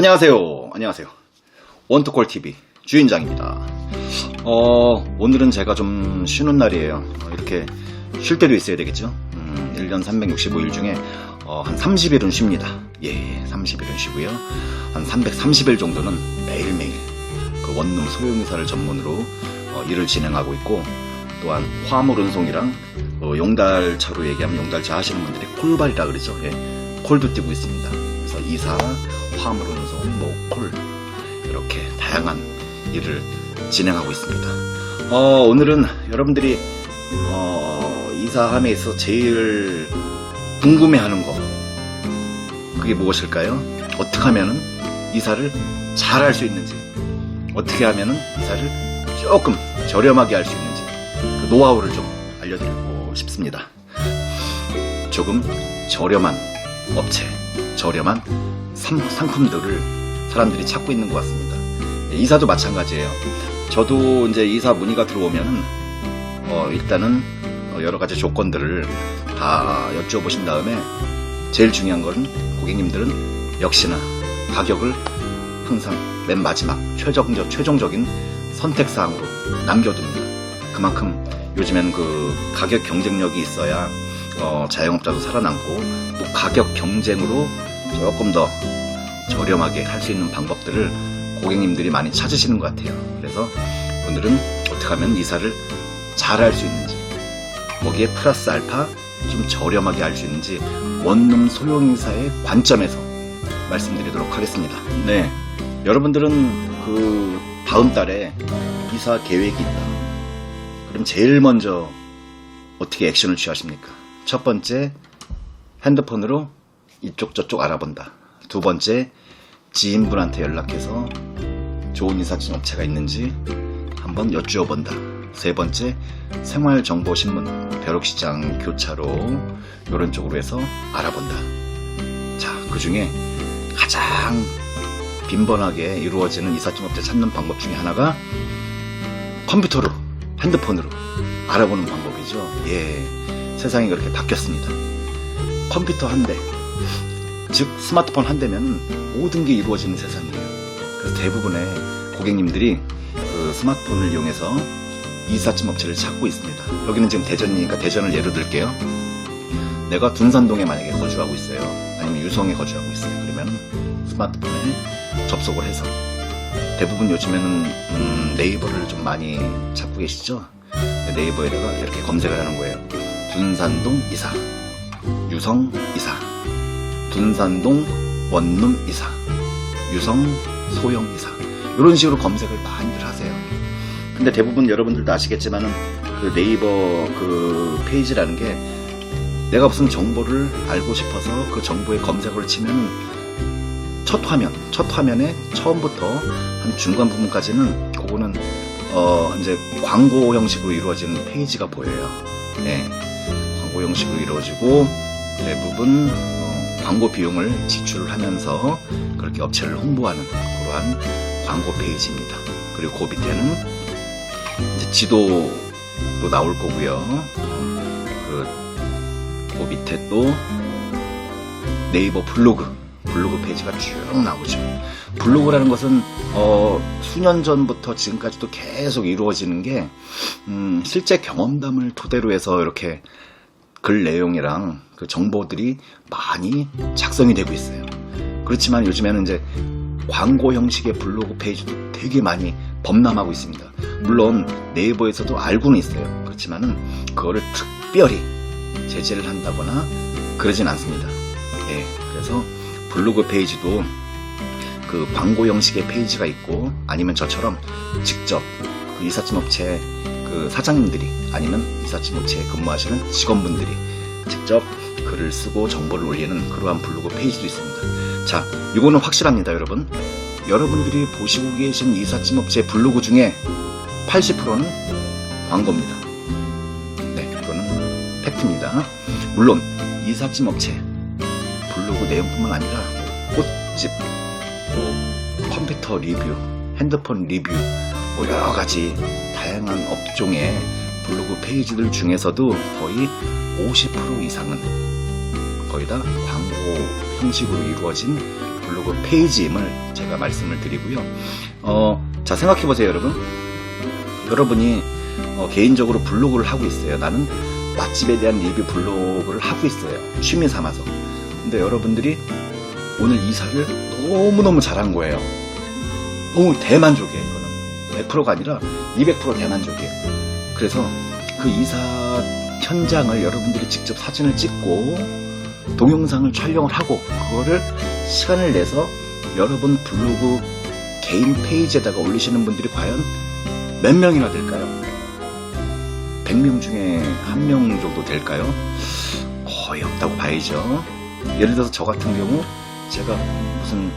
안녕하세요. 원투콜 TV 주인장입니다. 오늘은 제가 좀 쉬는 날이에요. 이렇게 쉴 때도 있어야 되겠죠. 1년 365일 중에 한 30일은 쉽니다. 예, 30일은 쉬고요. 한 330일 정도는 매일매일 그 원룸 소형이사를 전문으로 일을 진행하고 있고, 또한 화물운송이랑 용달차로 얘기하면 용달차 하시는 분들이 콜발이라 그러죠. 예, 콜도 뛰고 있습니다. 그래서 이사, 화물운송, 콜 이렇게 다양한 일을 진행하고 있습니다. 오늘은 여러분들이 이사함에 있어서 제일 궁금해하는 거, 그게 무엇일까요? 어떻게 하면은 이사를 잘 할 수 있는지, 어떻게 하면은 이사를 조금 저렴하게 할 수 있는지, 그 노하우를 좀 알려드리고 싶습니다. 조금 저렴한 업체, 저렴한 상품들을 사람들이 찾고 있는 것 같습니다. 이사도 마찬가지예요. 저도 이제 이사 문의가 들어오면은 일단은 여러 가지 조건들을 다 여쭤보신 다음에 제일 중요한 건 고객님들은 역시나 가격을 항상 맨 마지막 최종적인 선택사항으로 남겨둡니다. 그만큼 요즘엔 그 가격 경쟁력이 있어야 자영업자도 살아남고, 또 가격 경쟁으로 조금 더 저렴하게 할 수 있는 방법들을 고객님들이 많이 찾으시는 것 같아요. 그래서 오늘은 어떻게 하면 이사를 잘 할 수 있는지, 거기에 플러스 알파 좀 저렴하게 할 수 있는지 원룸 소형이사의 관점에서 말씀드리도록 하겠습니다. 네, 여러분들은 그 다음 달에 이사 계획이 있다. 그럼 제일 먼저 어떻게 액션을 취하십니까? 첫 번째, 핸드폰으로 이쪽 저쪽 알아본다. 두 번째, 지인분한테 연락해서 좋은 이삿짐 업체가 있는지 한번 여쭈어본다. 세 번째, 생활정보신문, 벼룩시장, 교차로 이런 쪽으로 해서 알아본다. 자, 그 중에 가장 빈번하게 이루어지는 이삿짐 업체 찾는 방법 중에 하나가 컴퓨터로, 핸드폰으로 알아보는 방법이죠. 예, 세상이 그렇게 바뀌었습니다. 컴퓨터 한 대, 즉 스마트폰 한 대면 모든 게 이루어지는 세상이에요. 그래서 대부분의 고객님들이 그 스마트폰을 이용해서 이삿짐 업체를 찾고 있습니다. 여기는 지금 대전이니까 대전을 예로 들게요. 내가 둔산동에 만약에 거주하고 있어요. 아니면 유성에 거주하고 있어요. 그러면 스마트폰에 접속을 해서, 대부분 요즘에는 네이버를 좀 많이 찾고 계시죠? 네이버에다가 이렇게 검색을 하는 거예요. 둔산동 이사, 유성 이사, 둔산동 원룸 이사, 유성 소형 이사, 이런 식으로 검색을 많이들 하세요. 근데 대부분 여러분들도 아시겠지만은 그 네이버 그 페이지라는 게, 내가 무슨 정보를 알고 싶어서 그 정보에 검색어를 치면 첫 화면에 처음부터 한 중간 부분까지는 그거는 이제 광고 형식으로 이루어지는 페이지가 보여요. 네, 광고 형식으로 이루어지고 대부분 광고 비용을 지출하면서 그렇게 업체를 홍보하는 그러한 광고 페이지입니다. 그리고 그 밑에는 이제 지도도 나올 거고요. 그 밑에 또 네이버 블로그 페이지가 쭉 나오죠. 블로그라는 것은 수년 전부터 지금까지도 계속 이루어지는 게, 실제 경험담을 토대로 해서 이렇게 글 내용이랑 그 정보들이 많이 작성이 되고 있어요. 그렇지만 요즘에는 이제 광고 형식의 블로그 페이지도 되게 많이 범람하고 있습니다. 물론 네이버에서도 알고는 있어요. 그렇지만은 그거를 특별히 제재를 한다거나 그러진 않습니다. 예, 그래서 블로그 페이지도 그 광고 형식의 페이지가 있고, 아니면 저처럼 직접 그 이삿짐 업체 그 사장님들이, 아니면 이삿짐 업체에 근무하시는 직원분들이 직접 글을 쓰고 정보를 올리는 그러한 블로그 페이지도 있습니다. 자, 이거는 확실합니다, 여러분. 여러분들이 보시고 계신 이삿짐 업체 블로그 중에 80%는 광고입니다. 네, 이거는 팩트입니다. 물론 이삿짐 업체 블로그 내용뿐만 아니라 꽃집, 컴퓨터 리뷰, 핸드폰 리뷰, 여러 가지 다양한 업종의 블로그 페이지들 중에서도 거의 50% 이상은 거의 다 광고 형식으로 이루어진 블로그 페이지임을 제가 말씀을 드리고요. 자, 생각해보세요, 여러분. 여러분이 개인적으로 블로그를 하고 있어요. 나는 맛집에 대한 리뷰 블로그를 하고 있어요. 취미 삼아서. 근데 여러분들이 오늘 이사를 너무너무 잘한 거예요. 너무 대만족이에요, 이거는. 100%가 아니라 200% 대만족이에요. 그래서 그 이사 현장을 여러분들이 직접 사진을 찍고 동영상을 촬영을 하고 그거를 시간을 내서 여러분 블로그 개인 페이지에다가 올리시는 분들이 과연 몇 명이나 될까요? 100명 중에 1명 정도 될까요? 거의 없다고 봐야죠. 예를 들어서 저 같은 경우 제가 무슨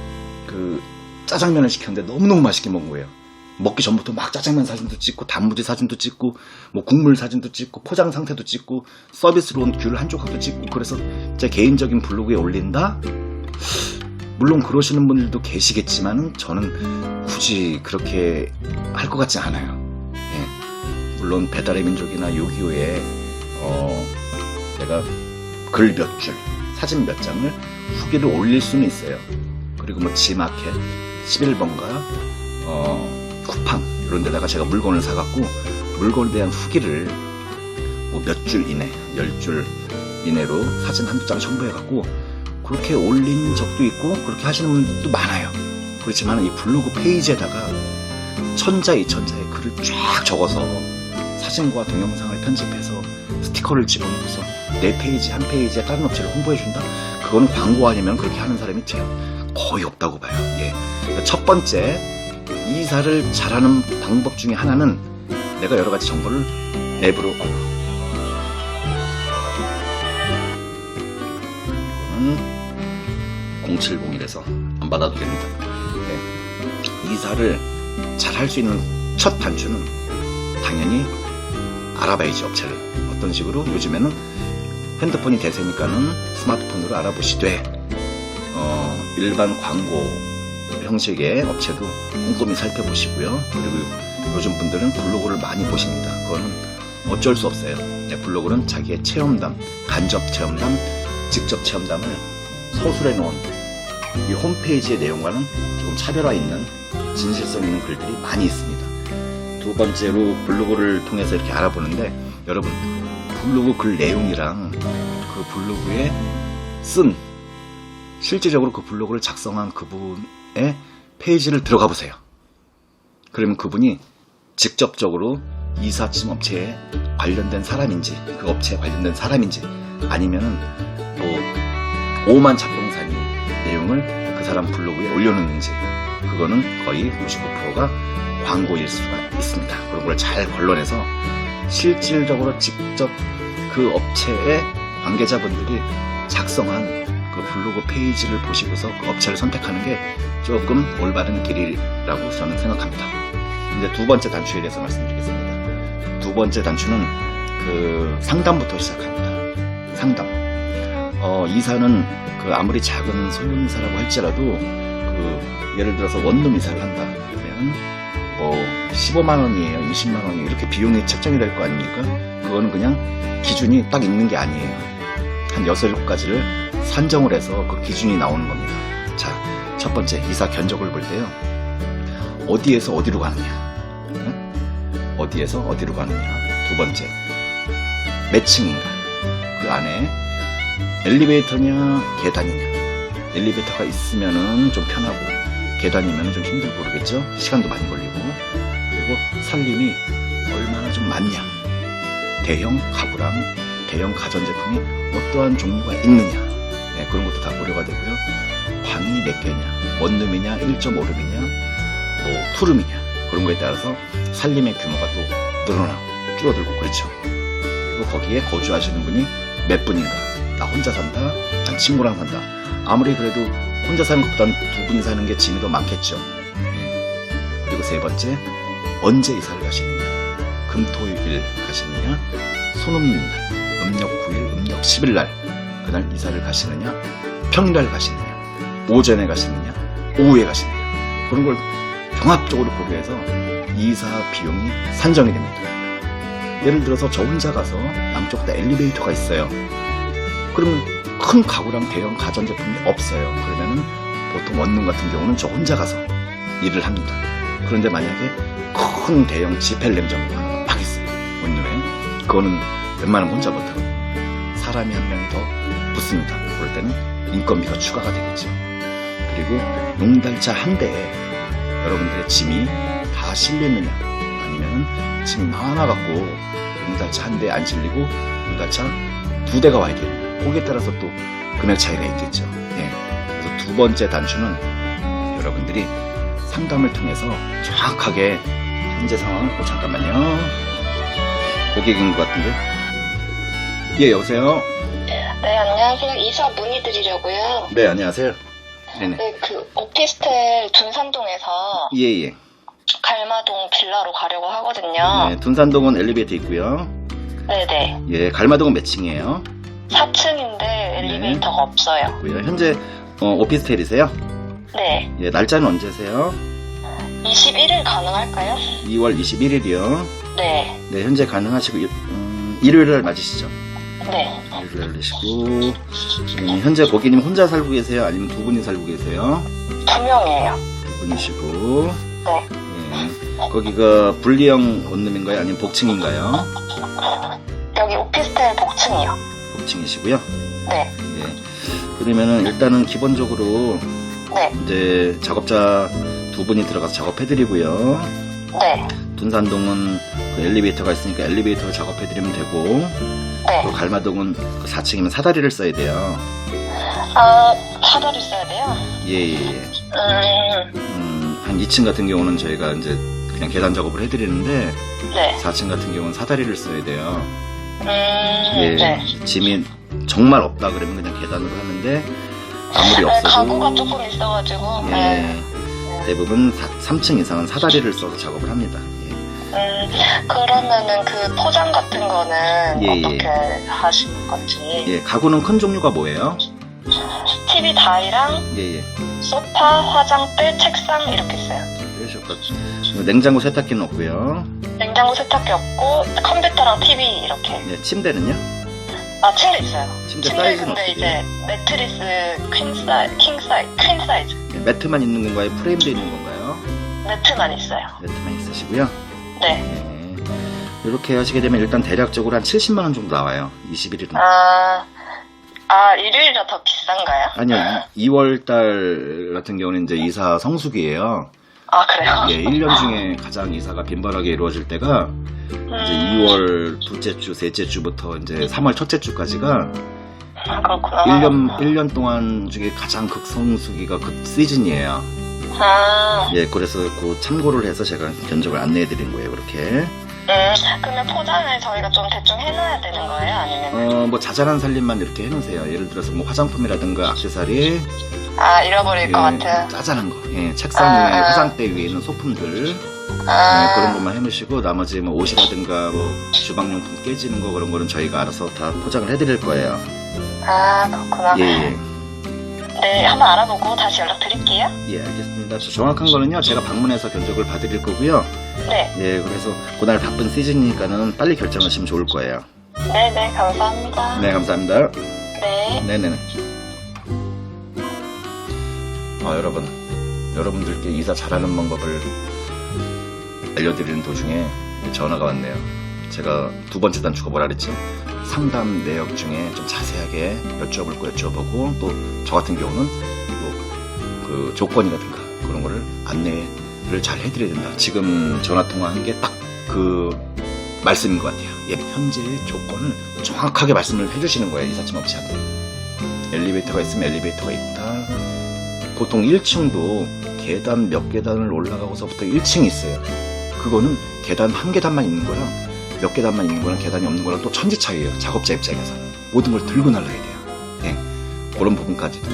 그 짜장면을 시켰는데 너무너무 맛있게 먹은 거예요. 먹기 전부터 막 짜장면 사진도 찍고 단무지 사진도 찍고 뭐 국물 사진도 찍고 포장 상태도 찍고 서비스로 온 귤 한 조각도 찍고 그래서 제 개인적인 블로그에 올린다? 물론 그러시는 분들도 계시겠지만 저는 굳이 그렇게 할 것 같지 않아요. 예. 물론 배달의 민족이나 요기요에 내가 글 몇 줄, 사진 몇 장을 후기를 올릴 수는 있어요. 그리고 뭐 지마켓, 11번가 쿠팡 이런 데다가 제가 물건을 사갖고 물건에 대한 후기를 뭐 몇 줄 이내, 10줄 이내로 사진 한두 장 첨부해갖고 그렇게 올린 적도 있고 그렇게 하시는 분들도 많아요. 그렇지만 이 블로그 페이지에다가 천자, 이천자의 글을 쫙 적어서 사진과 동영상을 편집해서 스티커를 집어넣어서 내 페이지 한 페이지에 다른 업체를 홍보해준다? 그거는 광고 아니면 그렇게 하는 사람이 거의 없다고 봐요. 예. 첫 번째 이사를 잘하는 방법 중에 하나는 내가 여러 가지 정보를 앱으로 이거는 0701에서 안 받아도 됩니다. 네. 이사를 잘 할 수 있는 첫 단추는 당연히 알아봐야지 업체를. 어떤 식으로 요즘에는 핸드폰이 대세니까는 스마트폰으로 알아보시되 일반 광고 형식의 업체도 꼼꼼히 살펴보시고요. 그리고 요즘 분들은 블로그를 많이 보십니다. 그거는 어쩔 수 없어요. 블로그는 자기의 체험담, 간접 체험담, 직접 체험담을 서술해 놓은 이 홈페이지의 내용과는 조금 차별화 있는 진실성 있는 글들이 많이 있습니다. 두 번째로 블로그를 통해서 이렇게 알아보는데 여러분 블로그 글 내용이랑 그 블로그에 쓴 실질적으로 그 블로그를 작성한 그분의 페이지를 들어가 보세요. 그러면 그분이 직접적으로 이삿짐 업체에 관련된 사람인지 그 업체에 관련된 사람인지 아니면은 뭐 오만 잡동사니 내용을 그 사람 블로그에 올려놓는지 그거는 거의 99%가 광고일 수가 있습니다. 그런 걸 잘 걸러내서 실질적으로 직접 그 업체의 관계자분들이 작성한 그 블로그 페이지를 보시고서 그 업체를 선택하는 게 조금 올바른 길이라고 저는 생각합니다. 이제 두 번째 단추에 대해서 말씀드리겠습니다. 두 번째 단추는 그 상담부터 시작합니다. 상담. 이사는 그 아무리 작은 소형 이사라고 할지라도 그 예를 들어서 원룸 이사를 한다 그러면 뭐 15만 원이에요, 20만 원이에요 이렇게 비용이 책정이 될 거 아닙니까? 그거는 그냥 기준이 딱 있는 게 아니에요. 한 6, 7가지를 산정을 해서 그 기준이 나오는 겁니다. 자, 첫 번째 이사 견적을 볼 때요. 어디에서 어디로 가느냐? 응? 어디에서 어디로 가느냐? 두 번째 몇 층인가? 그 안에 엘리베이터냐 계단이냐? 엘리베이터가 있으면은 좀 편하고 계단이면 좀 힘들고 그러겠죠? 시간도 많이 걸리고 그리고 살림이 얼마나 좀 많냐? 대형 가구랑 대형 가전제품이 어떠한 종류가 있느냐? 네, 그런 것도 다 고려가 되고요. 방이 몇 개냐? 원룸이냐? 1.5룸이냐? 뭐 투룸이냐? 그런 거에 따라서 살림의 규모가 또 늘어나고 줄어들고 그렇죠. 그리고 거기에 거주하시는 분이 몇 분인가? 나 혼자 산다? 난 친구랑 산다? 아무리 그래도 혼자 사는 것보단 두 분이 사는 게 짐이 더 많겠죠. 네. 그리고 세 번째, 언제 이사를 가시느냐? 금토일 가시느냐? 손없는 날, 음력 9일, 음력 10일 날 그날 이사를 가시느냐? 평일날 가시느냐? 오전에 가시느냐? 오후에 가시느냐? 그런 걸 종합적으로 고려해서 이사 비용이 산정이 됩니다. 예를 들어서 저 혼자 가서 양쪽 다 엘리베이터가 있어요. 그러면 큰 가구랑 대형 가전제품이 없어요. 그러면은 보통 원룸 같은 경우는 저 혼자 가서 일을 합니다. 그런데 만약에 큰 대형 지펠 냉장고가 하나 막 있어요. 원룸에. 그거는 웬만하면 혼자 못하고 사람이 한 명이 더 붙습니다. 그럴 때는 인건비가 추가가 되겠죠. 그리고 용달차 한 대에 여러분들의 짐이 다 실리느냐, 아니면 짐이 많아갖고 용달차 한 대에 안 실리고 용달차 2대가 와야 돼요. 거기에 따라서 또 금액 차이가 있겠죠. 예. 그래서 두 번째 단추는 여러분들이 상담을 통해서 정확하게 현재 상황을, 잠깐만요. 고객인 것 같은데. 예, 여보세요? 네, 안녕하세요. 이사 문의드리려고요. 네, 안녕하세요. 네네. 네, 그 오피스텔 둔산동에서 예, 예. 갈마동 빌라로 가려고 하거든요. 네, 둔산동은 엘리베이터 있고요. 네네. 예, 갈마동은 몇 층이에요? 4층인데 엘리베이터가 없어요. 현재 오피스텔이세요? 네. 예, 날짜는 언제세요? 21일 가능할까요? 2월 21일이요. 네. 네, 현재 가능하시고 일요일날 맞으시죠? 네. 일요일이시고 현재 고객님 혼자 살고 계세요? 아니면 두 분이 살고 계세요? 2명이에요. 두 분이시고. 네. 네. 거기가 분리형 원룸인가요? 아니면 복층인가요? 여기 오피스텔 복층이요. 복층이시고요. 네. 예. 그러면은 일단은 기본적으로 네. 이제 작업자 두 분이 들어가서 작업해드리고요. 네. 둔산동은 그 엘리베이터가 있으니까 엘리베이터로 작업해드리면 되고, 네. 또 갈마동은 그 4층이면 사다리를 써야 돼요. 아, 사다리 써야 돼요? 예. 한 2층 같은 경우는 저희가 이제 그냥 계단 작업을 해드리는데, 네. 4층 같은 경우는 사다리를 써야 돼요. 예. 네. 짐이 정말 없다 그러면 그냥 계단으로 하는데, 아무리 네, 없어도. 가구가 조금 있어가지고. 예. 네. 대부분 3층 이상은 사다리를 써서 작업을 합니다. 그러면은 그 포장 같은 거는 예, 어떻게 하시는 건지. 예, 가구는 큰 종류가 뭐예요? TV 다이랑 예. 소파, 화장대, 책상 이렇게 있어요. 냉장고 세탁기는 없고요. 냉장고 세탁기 없고 컴퓨터랑 TV 이렇게. 예, 침대는요? 아, 침대 있어요. 침대 사이즈는 근데 어떻게 이제 돼요? 매트리스 퀸 사이즈. 예, 매트만 있는 건가요? 프레임도 있는 건가요? 매트만 있어요. 매트만 있으시고요. 네. 예. 이렇게 하시게 되면 일단 대략적으로 한 70만 원 정도 나와요. 21일은. 일요일이라 더 비싼가요? 아니요. 2월 달 같은 경우는 이제 이사 성수기예요. 아, 그래요? 예, 1년 중에 가장 이사가 빈번하게 이루어질 때가 이제 2월 둘째 주, 셋째 주부터 이제 3월 첫째 주까지가 그렇구나. 1년 동안 중에 가장 극성수기가 그 시즌이에요. 예, 그래서 그 참고를 해서 제가 견적을 안내해 드린 거예요, 그렇게. 그러면 포장을 저희가 좀 대충 해놔야 되는 거예요? 아니면? 뭐 자잘한 살림만 이렇게 해놓으세요. 예를 들어서 뭐 화장품이라든가 액세서리. 잃어버릴 것 같은. 짜잘한 거. 예, 책상 위에, 화장대 위에 있는 소품들. 예, 그런 것만 해놓으시고, 나머지 뭐 옷이라든가 뭐 주방용품 깨지는 거 그런 거는 저희가 알아서 다 포장을 해드릴 거예요. 그렇구나. 예. 네, 한번 알아보고 다시 연락드릴게요. 예, 알겠습니다. 정확한 거는요, 제가 방문해서 견적을 봐드릴 거고요. 네. 예, 그래서 그날 바쁜 시즌이니까는 빨리 결정하시면 좋을 거예요. 네, 감사합니다. 네, 감사합니다. 네. 네네네. 여러분들께 이사 잘하는 방법을 알려드리는 도중에 전화가 왔네요. 제가 두 번째 단추가 뭐라 그랬지? 상담 내역 중에 좀 자세하게 여쭤볼 거 여쭤보고, 또 저 같은 경우는 또 그 조건이라든가 그런 거를 안내를 잘 해드려야 된다. 지금 전화 통화한 게 딱 그 말씀인 것 같아요. 예, 현재의 조건을 정확하게 말씀을 해주시는 거예요, 이삿짐 업체한테. 엘리베이터가 있으면 엘리베이터가 있다. 보통 1층도 계단 몇 계단을 올라가고서부터 1층이 있어요. 그거는 계단 한 계단만 있는 거랑 몇 계단만 있는 거랑 계단이 없는 거랑 또 천지 차이예요. 작업자 입장에서는. 모든 걸 들고 날라야 돼요. 예. 그런 부분까지도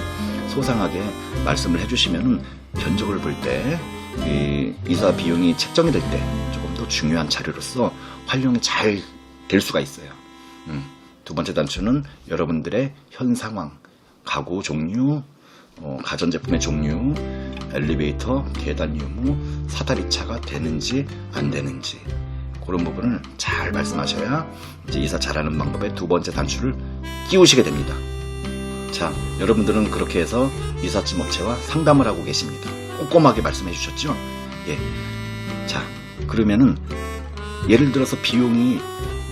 소상하게 말씀을 해주시면 견적을 볼 때 이사 비용이 책정이 될 때 조금 더 중요한 자료로서 활용이 잘 될 수가 있어요. 두 번째 단추는 여러분들의 현 상황, 가구 종류, 가전제품의 종류, 엘리베이터, 계단 유무, 사다리차가 되는지 안 되는지 그런 부분을 잘 말씀하셔야 이제 이사 잘하는 방법의 두 번째 단추를 끼우시게 됩니다. 자, 여러분들은 그렇게 해서 이삿짐 업체와 상담을 하고 계십니다. 꼼꼼하게 말씀해 주셨죠? 예. 자, 그러면은 예를 들어서 비용이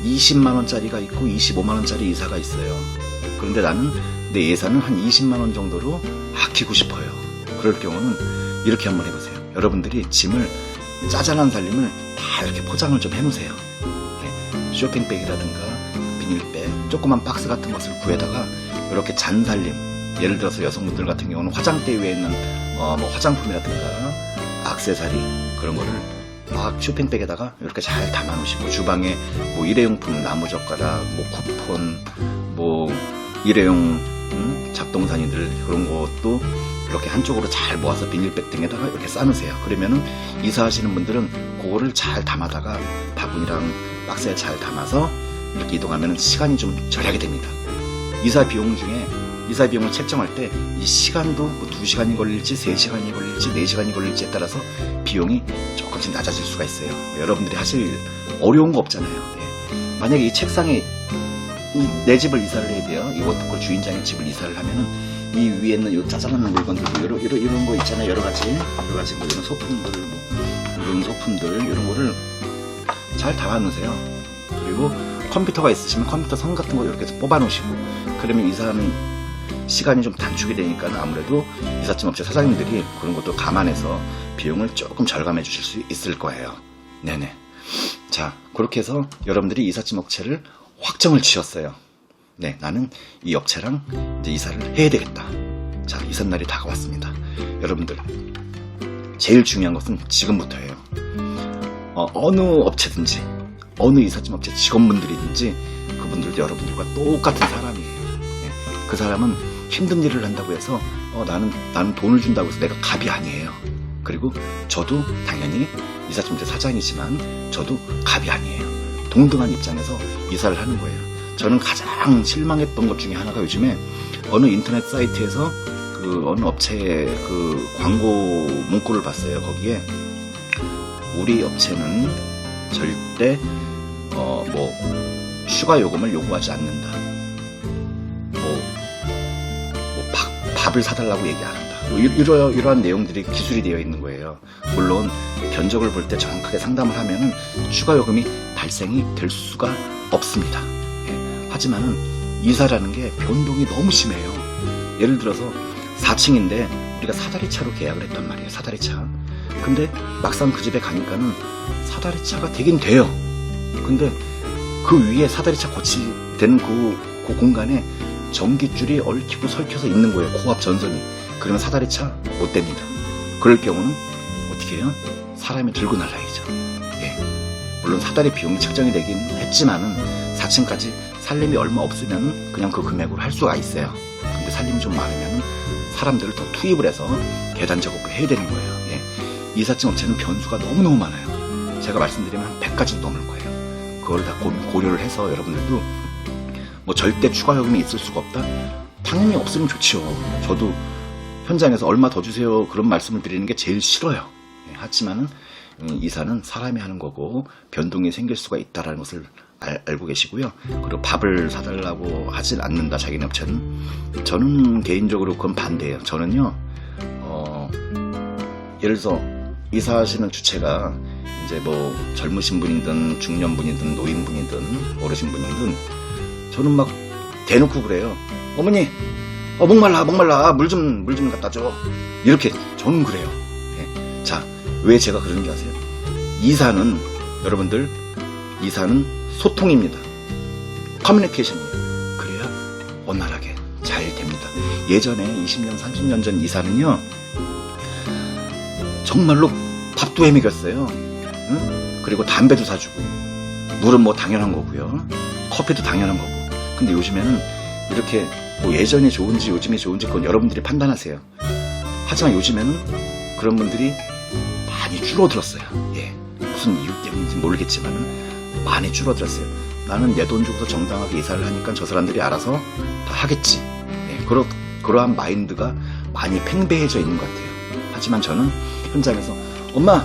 20만원짜리가 있고 25만원짜리 이사가 있어요. 그런데 나는 내 예산은 한 20만원 정도로 아끼고 싶어요. 그럴 경우는 이렇게 한번 해보세요. 여러분들이 짐을 짜잘한 살림을 다 이렇게 포장을 좀 해놓으세요. 예. 쇼핑백이라든가 비닐백, 조그만 박스 같은 것을 구해다가 이렇게 잔살림, 예를 들어서 여성분들 같은 경우는 화장대 위에 있는 뭐 화장품이라든가 액세서리 그런 거를 막 쇼핑백에다가 이렇게 잘 담아 놓으시고, 주방에 뭐 일회용품 나무젓가락, 뭐 쿠폰, 뭐 일회용 잡동사니들 그런 것도 이렇게 한쪽으로 잘 모아서 비닐백 등에다가 이렇게 싸놓으세요. 그러면은 이사하시는 분들은 그거를 잘 담아다가 바구니랑 박스에 잘 담아서 이렇게 이동하면 시간이 좀 절약이 됩니다. 이사 비용 중에 이사 비용을 책정할 때 이 시간도 뭐 2시간이 걸릴지 3시간이 걸릴지 4시간이 걸릴지에 따라서 비용이 조금씩 낮아질 수가 있어요. 여러분들이 하실 어려운 거 없잖아요. 예. 만약에 이 책상에 내 집을 이사를 해야 돼요. 이 워터콜 주인장의 집을 이사를 하면은 이 위에 있는 요 짜잘한 물건들, 이런 거 있잖아요. 여러 가지 뭐 이런 소품들, 뭐 이런 소품들, 이런 거를 잘 담아 놓으세요. 그리고 컴퓨터가 있으시면 컴퓨터 선 같은 거 이렇게 뽑아 놓으시고, 그러면 이사하는 시간이 좀 단축이 되니까 아무래도 이삿짐 업체 사장님들이 그런 것도 감안해서 비용을 조금 절감해 주실 수 있을 거예요. 네네. 자, 그렇게 해서 여러분들이 이삿짐 업체를 확정을 지었어요. 네, 나는 이 업체랑 이제 이사를 해야 되겠다. 자, 이삿날이 다가왔습니다. 여러분들, 제일 중요한 것은 지금부터예요. 어느 업체든지, 어느 이삿짐 업체 직원분들이든지 그분들도 여러분들과 똑같은 사람이에요. 네, 그 사람은 힘든 일을 한다고 해서 나는 돈을 준다고 해서 내가 갑이 아니에요. 그리고 저도 당연히 이삿짐 업체 사장이지만 저도 갑이 아니에요. 동등한 입장에서 이사를 하는 거예요. 저는 가장 실망했던 것 중에 하나가 요즘에 어느 인터넷 사이트에서 그 어느 업체의 그 광고 문구를 봤어요. 거기에 우리 업체는 절대 뭐 추가 요금을 요구하지 않는다. 밥을 사달라고 얘기 안 한다. 뭐 이러한 내용들이 기술이 되어 있는 거예요. 물론 견적을 볼 때 정확하게 상담을 하면은 추가 요금이 발생이 될 수가 없습니다. 예. 하지만은 이사라는 게 변동이 너무 심해요. 예를 들어서 4층인데 우리가 사다리차로 계약을 했단 말이에요. 사다리차. 근데 막상 그 집에 가니까는 사다리차가 되긴 돼요. 근데 그 위에 사다리차 고치되는 그 공간에 전기줄이 얽히고 설켜서 있는 거예요. 고압 전선이. 그러면 사다리차 못 됩니다. 그럴 경우는 어떻게 해요? 사람이 들고 날라야죠. 예. 물론 사다리 비용이 책정이 되긴 했지만은 4층까지 살림이 얼마 없으면 그냥 그 금액으로 할 수가 있어요. 근데 살림이 좀 많으면 사람들을 더 투입을 해서 계단 작업을 해야 되는 거예요. 예. 이삿짐 업체는 변수가 너무너무 많아요. 제가 말씀드리면 한 100가지도 넘을 거예요. 그걸 다 고려를 해서 여러분들도 뭐 절대 추가 요금이 있을 수가 없다? 당연히 없으면 좋지요. 저도 현장에서 얼마 더 주세요 그런 말씀을 드리는 게 제일 싫어요. 예, 하지만은 이사는 사람이 하는 거고 변동이 생길 수가 있다는 것을 알고 계시고요. 그리고 밥을 사달라고 하진 않는다, 자기네 업체는. 저는 개인적으로 그건 반대예요. 저는요, 예를 들어서 이사하시는 주체가 이제 뭐 젊으신 분이든 중년분이든 노인분이든 어르신분이든 저는 막 대놓고 그래요. 어머니, 목말라, 물 좀 갖다 줘. 이렇게 저는 그래요. 예. 자, 왜 제가 그러는 줄 아세요? 이사는, 여러분들, 이사는 소통입니다. 커뮤니케이션이에요. 그래야 원활하게 잘 됩니다. 예전에 20년, 30년 전 이사는요, 정말로 밥도 해먹였어요. 응? 그리고 담배도 사주고, 물은 뭐 당연한 거고요. 커피도 당연한 거고. 근데 요즘에는 이렇게 뭐 예전에 좋은지 요즘에 좋은지 그건 여러분들이 판단하세요. 하지만 요즘에는 그런 분들이 많이 줄어들었어요. 예. 무슨 이유 때문인지 모르겠지만 많이 줄어들었어요. 나는 내 돈 주고서 정당하게 이사를 하니까 저 사람들이 알아서 다 하겠지. 예. 그러한 마인드가 많이 팽배해져 있는 것 같아요. 하지만 저는 현장에서 엄마,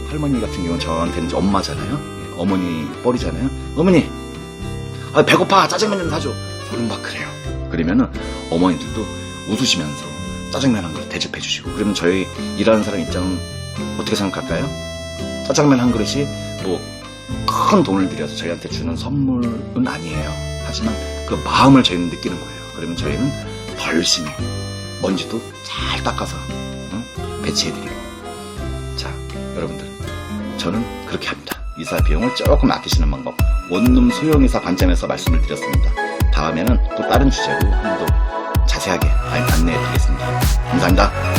할머니 같은 경우는 저한테는 이제 엄마잖아요. 예. 어머니 뻘이잖아요. 어머니, 배고파, 짜장면 좀 사줘. 저는 막 그래요. 그러면은 어머니들도 웃으시면서 짜장면 한 그릇 대접해 주시고, 그러면 저희 일하는 사람 입장은 어떻게 생각할까요? 짜장면 한 그릇이 뭐 큰 돈을 들여서 저희한테 주는 선물은 아니에요. 하지만 그 마음을 저희는 느끼는 거예요. 그러면 저희는 더 열심히 먼지도 잘 닦아서 배치해드리고. 자, 여러분들, 저는 그렇게 합니다. 이사 비용을 조금 아끼시는 방법, 원룸 소형이사 관점에서 말씀을 드렸습니다. 다음에는 또 다른 주제로 좀 더 자세하게 안내해 드리겠습니다. 감사합니다.